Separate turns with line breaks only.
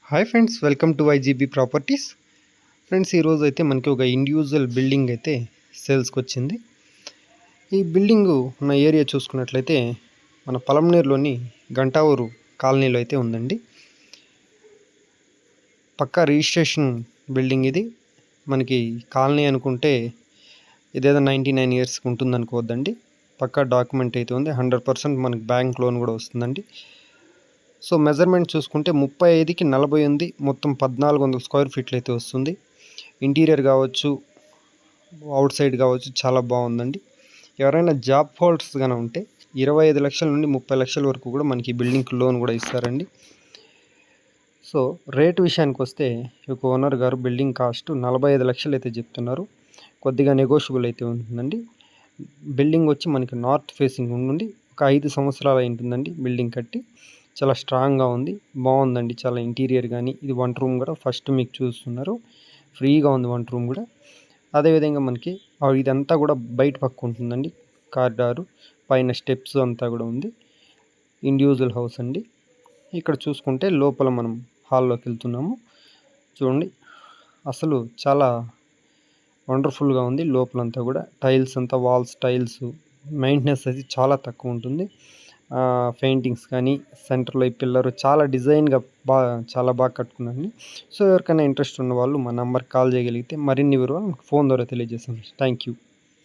Hi friends, welcome to YGB properties. Friends, ఈరోజు అయితే మనకి ఒక ఇండివిజువల్ బిల్డింగ్ అయితే సేల్స్కి వచ్చింది. ఈ బిల్డింగు ఉన్న ఏరియా చూసుకున్నట్లయితే మన పలమనేరులోని గంటావూరు కాలనీలో అయితే ఉందండి. పక్కా రిజిస్ట్రేషన్ బిల్డింగ్ ఇది. మనకి కాలనీ అనుకుంటే ఇదేదో 99 ఇయర్స్కి ఉంటుంది అనుకోవద్దండి. పక్కా డాక్యుమెంట్ అయితే ఉంది. 100% మనకి బ్యాంక్ లోన్ కూడా వస్తుందండి. సో మెజర్మెంట్ చూసుకుంటే 35కి 40 ఉంది. మొత్తం 1400 స్క్వేర్ ఫీట్లు అయితే వస్తుంది. ఇంటీరియర్ కావచ్చు, అవుట్ సైడ్ కావచ్చు, చాలా బాగుందండి. ఎవరైనా జాబ్ హోల్డర్స్ కానీ ఉంటే 25 లక్షల నుండి 30 లక్షల వరకు కూడా మనకి బిల్డింగ్కి లోన్ కూడా ఇస్తారండి. సో రేటు విషయానికి వస్తే ఒక ఓనర్ గారు బిల్డింగ్ కాస్ట్ 45 లక్షలు అయితే చెప్తున్నారు. కొద్దిగా నెగోషియబుల్ అయితే ఉంటుందండి. బిల్డింగ్ వచ్చి మనకి నార్త్ ఫేసింగ్ ఉండి ఒక 5 సంవత్సరాలు ఉంటుందండి బిల్డింగ్ కట్టి. చాలా స్ట్రాంగ్గా ఉంది, బాగుందండి. చాలా ఇంటీరియర్ కానీ ఇది 1 రూమ్ కూడా ఫస్ట్ మీకు చూస్తున్నారు. ఫ్రీగా ఉంది 1 రూమ్ కూడా. అదేవిధంగా మనకి ఇదంతా కూడా బయట పక్క ఉంటుందండి. కారిడారు పైన స్టెప్స్ అంతా కూడా ఉంది. ఇండివిజువల్ హౌస్ అండి. ఇక్కడ చూసుకుంటే లోపల మనం హాల్లోకి వెళ్తున్నాము. చూడండి, అసలు చాలా వండర్ఫుల్గా ఉంది. లోపలంతా కూడా టైల్స్ అంతా, వాల్స్ టైల్స్, మెయింటెనెన్స్ అది చాలా తక్కువ ఉంటుంది. పెయింటింగ్స్ కానీ సెంటర్లో ఈ పిల్లర్ చాలా డిజైన్గా చాలా బాగా కట్టుకున్నాను. సో ఎవరికైనా ఇంట్రెస్ట్ ఉన్న వాళ్ళు మా నెంబర్కి కాల్ చేయగలిగితే మరిన్ని వివరాలు ఫోన్ ద్వారా తెలియజేస్తాను. Thank you.